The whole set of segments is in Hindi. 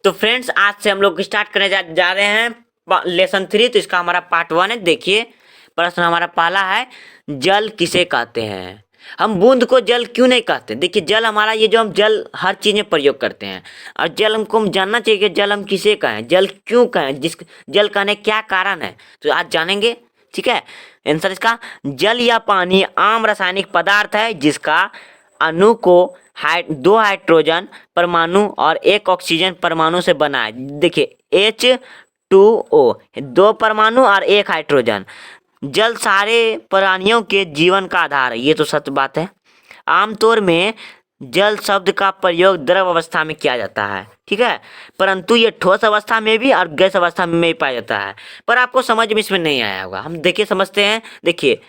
तो फ्रेंड्स आज से हम लोग स्टार्ट करने जा रहे हैं लेसन 3। तो इसका हमारा पार्ट 1 है। देखिए प्रश्न हमारा पहला है, जल किसे कहते हैं? हम बूंद को जल क्यों नहीं कहते? देखिए जल हमारा ये जो हम जल हर चीज में प्रयोग करते हैं, और जल हमको हम जानना चाहिए कि जल हम किसे कहें, जल क्यों कहें, जिस जल कहने क्या कारण है, तो आज जानेंगे। ठीक है, आंसर इसका जल या पानी आम रासायनिक पदार्थ है जिसका अणु को 2 हाइड्रोजन परमाणु और 1 ऑक्सीजन परमाणु से बना है। देखिए H2O 2 परमाणु और 1 हाइड्रोजन। जल सारे प्राणियों के जीवन का आधार है, ये तो सत्य बात है। आमतौर में जल शब्द का प्रयोग द्रव अवस्था में किया जाता है, ठीक है, परंतु ये ठोस अवस्था में भी और गैस अवस्था में भी पाया जाता है। पर आपको समझ में इसमें नहीं आया होगा, हम देखिए समझते हैं। देखिए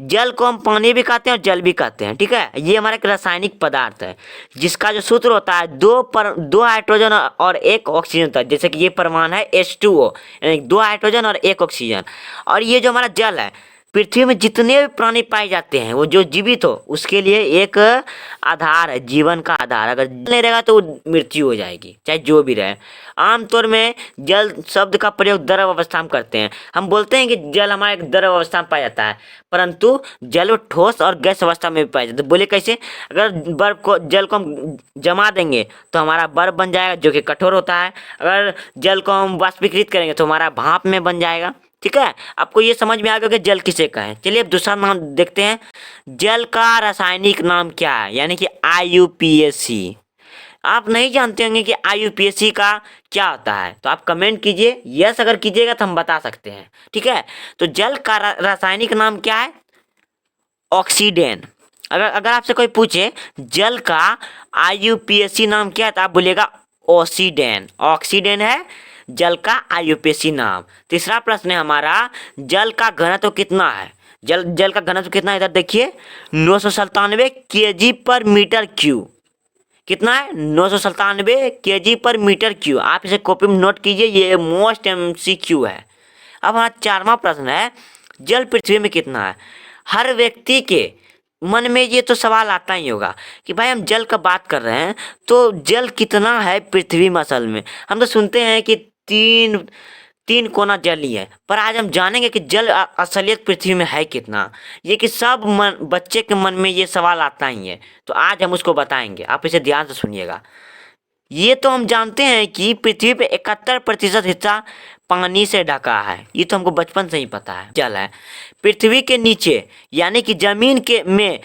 जल को हम पानी भी कहते हैं और जल भी कहते हैं, ठीक है। ये हमारा एक रासायनिक पदार्थ है जिसका जो सूत्र होता है 2 हाइड्रोजन और 1 ऑक्सीजन होता है। जैसे कि ये परमाणु है H2O, यानी 2 हाइड्रोजन और 1 ऑक्सीजन। और ये जो हमारा जल है, पृथ्वी में जितने भी प्राणी पाए जाते हैं वो जो जीवित हो उसके लिए एक आधार है, जीवन का आधार। अगर जल नहीं रहेगा तो मृत्यु हो जाएगी, चाहे जो भी रहे। आमतौर में जल शब्द का प्रयोग द्रव अवस्था में करते हैं। हम बोलते हैं कि जल हमारा एक द्रव अवस्था में पाया जाता है, परंतु जल ठोस और गैस अवस्था में भी पाया जाता है। बोले कैसे? अगर जल को हम जमा देंगे तो हमारा बर्फ बन जाएगा जो कि कठोर होता है। अगर जल को हम वाष्पीकृत करेंगे तो हमारा भाप में बन जाएगा, ठीक है। आपको ये समझ में आ गया कि जल किसे कहें। चलिए अब दूसरा नाम देखते हैं, जल का रासायनिक नाम क्या है, यानी कि IUPAC। आप नहीं जानते होंगे कि IUPAC का क्या होता है, तो आप कमेंट कीजिए, यस अगर कीजिएगा तो हम बता सकते हैं, ठीक है। तो जल का रासायनिक नाम क्या है? ऑक्सीडेन। अगर आपसे कोई पूछे जल का IUPAC नाम क्या है तो आप बोलिएगा ऑक्सीडेन। ऑक्सीडेन है जल का IUPAC नाम। तीसरा प्रश्न है हमारा, जल का घनत्व कितना है? जल का घनत्व कितना है? इधर देखिए 997 kg पर मीटर क्यूब। कितना है? 997 kg पर मीटर क्यूब। आप इसे कॉपी में नोट कीजिए, ये मोस्ट MCQ है। अब हमारा 4वां प्रश्न है, जल पृथ्वी में कितना है? हर व्यक्ति के मन में ये तो सवाल आता ही होगा कि भाई हम जल का बात कर रहे हैं तो जल कितना है पृथ्वी में? असल में हम तो सुनते हैं कि तीन कोना जल ही है, पर आज हम जानेंगे कि जल असलियत पृथ्वी में है कितना। ये कि सब बच्चे के मन में ये सवाल आता ही है, तो आज हम उसको बताएंगे। आप इसे ध्यान से सुनिएगा। ये तो हम जानते हैं कि पृथ्वी पे 71% हिस्सा पानी से ढका है, ये तो हमको बचपन से ही पता है। जल है पृथ्वी के नीचे, यानी कि जमीन के में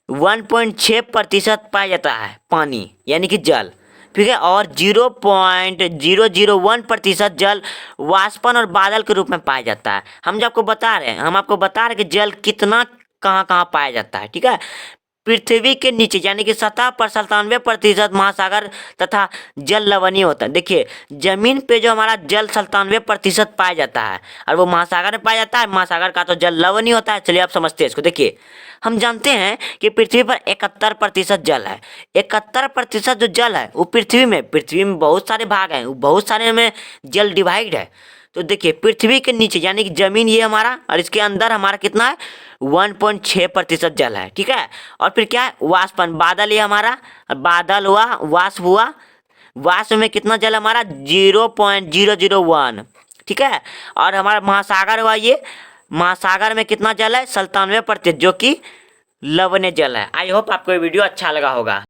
1.6% पाया जाता है पानी, यानी कि जल, ठीक है। और 0.001% जल वाष्पन और बादल के रूप में पाया जाता है। हम आपको बता रहे हैं कि जल कितना कहाँ पाया जाता है, ठीक है। पृथ्वी के नीचे यानी कि सतह पर 97% महासागर तथा जल लवणीय होता है। देखिए जमीन पे जो हमारा जल 97% पाया जाता है और वो महासागर में पाया जाता है। महासागर का तो जल लवणीय होता है। चलिए आप समझते हैं इसको। देखिए हम जानते हैं कि पृथ्वी पर 71% जल है। 71% जो जल है वो पृथ्वी में बहुत सारे भाग हैं, बहुत सारे में जल डिवाइड है। तो देखिए पृथ्वी के नीचे यानी कि जमीन ये हमारा, और इसके अंदर हमारा कितना है? 1.6% जल है, ठीक है। और फिर क्या है? वाष्पन, बादल ये हमारा, बादल हुआ, वाष्प हुआ, वाष्प में कितना जल हमारा? 0.001, ठीक है। और हमारा महासागर हुआ, ये महासागर में कितना जल है? 97%, जो कि लवणीय जल है। आई होप आपको ये वीडियो अच्छा लगा होगा।